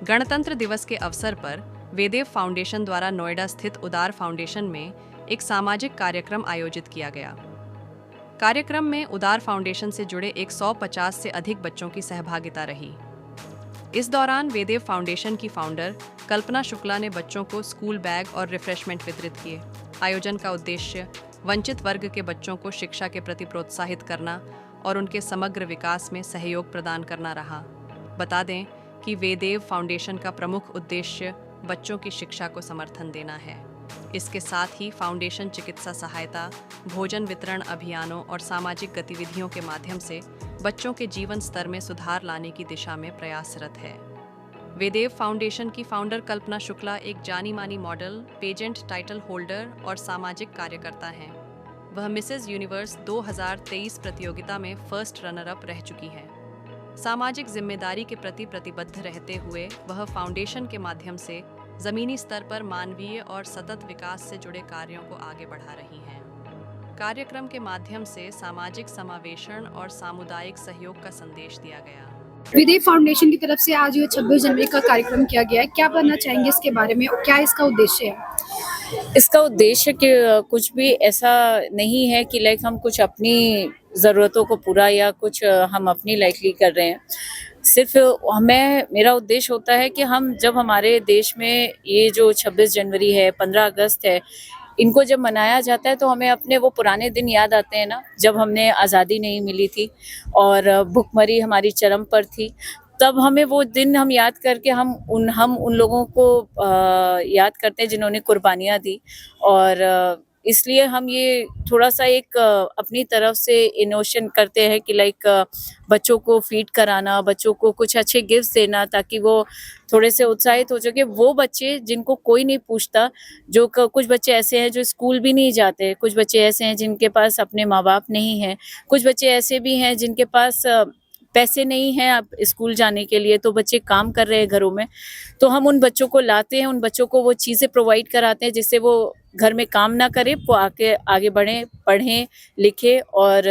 गणतंत्र दिवस के अवसर पर वेदेव फाउंडेशन द्वारा नोएडा स्थित उदार फाउंडेशन में एक सामाजिक कार्यक्रम आयोजित किया गया। कार्यक्रम में उदार फाउंडेशन से जुड़े 150 से अधिक बच्चों की सहभागिता रही। इस दौरान वेदेव फाउंडेशन की फाउंडर कल्पना शुक्ला ने बच्चों को स्कूल बैग और रिफ्रेशमेंट वितरित किए। आयोजन का उद्देश्य वंचित वर्ग के बच्चों को शिक्षा के प्रति प्रोत्साहित करना और उनके समग्र विकास में सहयोग प्रदान करना रहा। बता दें कि वेदेव फाउंडेशन का प्रमुख उद्देश्य बच्चों की शिक्षा को समर्थन देना है। इसके साथ ही फाउंडेशन चिकित्सा सहायता, भोजन वितरण अभियानों और सामाजिक गतिविधियों के माध्यम से बच्चों के जीवन स्तर में सुधार लाने की दिशा में प्रयासरत है। वेदेव फाउंडेशन की फाउंडर कल्पना शुक्ला एक जानी मानी मॉडल, पेजेंट टाइटल होल्डर और सामाजिक कार्यकर्ता हैं। वह मिसेज यूनिवर्स 2023 प्रतियोगिता में फर्स्ट रनर अप रह चुकी हैं। सामाजिक जिम्मेदारी के प्रति प्रतिबद्ध रहते हुए वह फाउंडेशन के माध्यम से जमीनी स्तर पर मानवीय और सतत विकास से जुड़े कार्यों को आगे बढ़ा रही हैं। कार्यक्रम के माध्यम से सामाजिक समावेशन और सामुदायिक सहयोग का संदेश दिया गया। वेदेव फाउंडेशन की तरफ से आज ये 26 जनवरी का कार्यक्रम किया गया है। क्या बताना चाहेंगे इसके बारे में और क्या इसका उद्देश्य है? इसका उद्देश्य कि कुछ भी ऐसा नहीं है कि लाइक हम कुछ अपनी ज़रूरतों को पूरा या कुछ हम अपनी लाइकली कर रहे हैं। सिर्फ मेरा उद्देश्य होता है कि हम जब हमारे देश में ये जो 26 जनवरी है, 15 अगस्त है, इनको जब मनाया जाता है तो हमें अपने वो पुराने दिन याद आते हैं ना, जब हमने आज़ादी नहीं मिली थी और भुखमरी हमारी चरम पर थी। तब हमें वो दिन हम याद करके हम उन लोगों को याद करते हैं जिन्होंने कुर्बानियाँ दी और इसलिए हम ये थोड़ा-सा एक अपनी तरफ से इनोवेशन करते हैं कि लाइक बच्चों को फीड कराना, बच्चों को कुछ अच्छे गिफ्ट्स देना ताकि वो थोड़े से उत्साहित हो सके। वो बच्चे जिनको कोई नहीं पूछता, जो कुछ बच्चे ऐसे हैं जो स्कूल भी नहीं जाते, कुछ बच्चे ऐसे हैं जिनके पास अपने माँ-बाप नहीं हैं, कुछ बच्चे ऐसे भी हैं जिनके पास पैसे नहीं हैं अब स्कूल जाने के लिए, तो बच्चे काम कर रहे हैं घरों में। तो हम उन बच्चों को लाते हैं, उन बच्चों को वो चीज़ें प्रोवाइड कराते हैं जिससे वो घर में काम ना करें, वो आगे बढ़ें, पढ़ें, लिखें और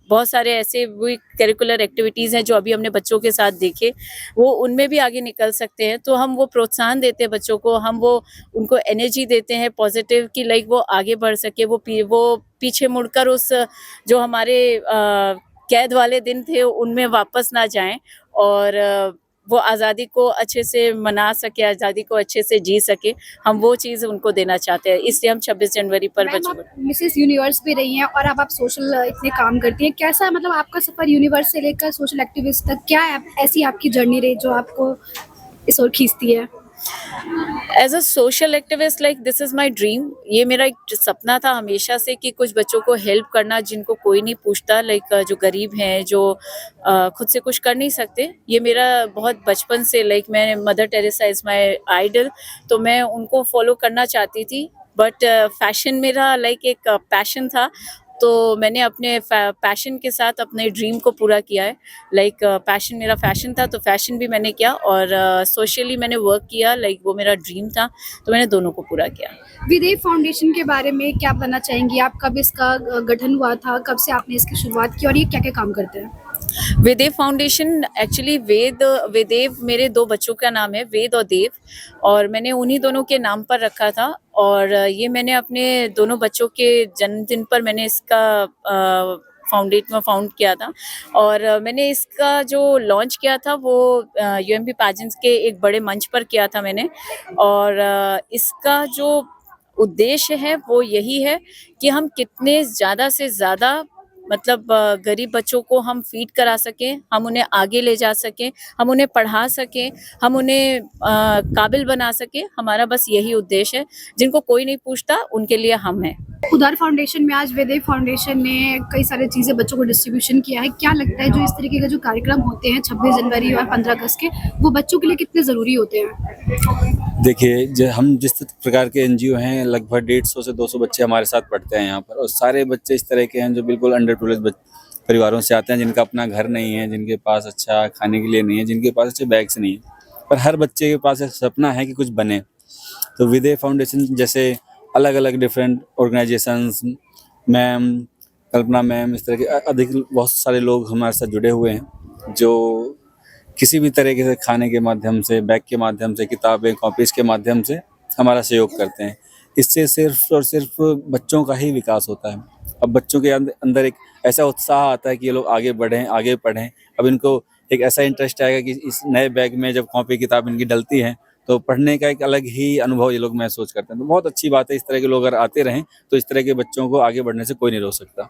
बहुत सारे ऐसे भी करिकुलर एक्टिविटीज़ हैं जो अभी हमने बच्चों के साथ देखे, वो उनमें भी आगे निकल सकते हैं। तो हम वो प्रोत्साहन देते हैं बच्चों को, हम वो उनको एनर्जी देते हैं पॉजिटिव कि लाइक वो आगे बढ़ सके, वो पीछे मुड़कर उस जो हमारे कैद वाले दिन थे उनमें वापस ना जाएं और वो आज़ादी को अच्छे से मना सके, आज़ादी को अच्छे से जी सके। हम वो चीज़ उनको देना चाहते हैं, इसलिए हम 26 जनवरी पर बच्चों को। मिसेस यूनिवर्स भी रही हैं और अब आप सोशल इतने काम करती हैं। कैसा मतलब आपका सफर यूनिवर्स से लेकर सोशल एक्टिविस्ट तक, क्या ऐसी आपकी जर्नी रही जो आपको इस ओर खींचती है? As a social activist like this is my dream. ये मेरा एक सपना था हमेशा से कि कुछ बच्चों को हेल्प करना जिनको कोई नहीं पूछता, लाइक जो गरीब हैं, जो खुद से कुछ कर नहीं सकते। ये मेरा बहुत बचपन से, लाइक मैं Mother Teresa is my idol, तो मैं उनको फॉलो करना चाहती थी। बट फैशन मेरा लाइक एक पैशन था, तो मैंने अपने पैशन के साथ अपने ड्रीम को पूरा किया है। लाइक पैशन मेरा फैशन था, तो फैशन भी मैंने किया और सोशली मैंने वर्क किया, लाइक वो मेरा ड्रीम था, तो मैंने दोनों को पूरा किया। वेदेव फाउंडेशन के बारे में क्या बताना चाहेंगी आप? कब इसका गठन हुआ था, कब से आपने इसकी शुरुआत की और ये क्या-क्या काम करते हैं? वेदेव फाउंडेशन एक्चुअली वेदेव मेरे 2 बच्चों का नाम है, वेद और देव, और मैंने उन्हीं दोनों के नाम पर रखा था और ये मैंने अपने दोनों बच्चों के जन्मदिन पर मैंने इसका फाउंड किया था और मैंने इसका जो लॉन्च किया था वो यूएमपी पैजेंट्स के एक बड़े मंच पर किया था मैंने और इसका जो उद्देश्य है वो यही है कि हम कितने ज़्यादा से ज़्यादा मतलब गरीब बच्चों को हम फीड करा सकें, हम उन्हें आगे ले जा सकें, हम उन्हें पढ़ा सकें, हम उन्हें काबिल बना सकें। हमारा बस यही उद्देश्य है। जिनको कोई नहीं पूछता उनके लिए हम हैं। उदार फाउंडेशन में आज वेदेव फाउंडेशन ने कई सारी चीज़ें बच्चों को डिस्ट्रीब्यूशन किया है। क्या लगता है जो इस तरीके के जो कार्यक्रम होते हैं 26 जनवरी और 15 अगस्त के, वो बच्चों के लिए कितने ज़रूरी होते हैं? देखिए, हम जिस प्रकार के एनजीओ हैं, लगभग 150 से 200 बच्चे हमारे साथ पढ़ते हैं यहाँ पर और सारे बच्चे इस तरह के हैं जो बिल्कुल अंडर प्रिविलेज्ड परिवारों से आते हैं, जिनका अपना घर नहीं है, जिनके पास अच्छा खाने के लिए नहीं है, जिनके पास अच्छे बैग्स नहीं है। पर हर बच्चे के पास एक सपना है कि कुछ बने। तो वेदेव फाउंडेशन जैसे अलग अलग डिफरेंट ऑर्गेनाइजेशंस, मैम, कल्पना मैम, इस तरह के अधिक बहुत सारे लोग हमारे साथ जुड़े हुए हैं जो किसी भी तरीके से खाने के माध्यम से, बैग के माध्यम से, किताबें कॉपीज़ के माध्यम से हमारा सहयोग करते हैं। इससे सिर्फ और सिर्फ बच्चों का ही विकास होता है। अब बच्चों के अंदर एक ऐसा उत्साह आता है कि ये लोग आगे बढ़ें, आगे पढ़ें। अब इनको एक ऐसा इंटरेस्ट आएगा कि इस नए बैग में जब कॉपी किताब इनकी डलती हैं तो पढ़ने का एक अलग ही अनुभव ये लोग महसूस करते हैं। तो बहुत अच्छी बात है, इस तरह के लोग अगर आते रहें तो इस तरह के बच्चों को आगे बढ़ने से कोई नहीं रोक सकता।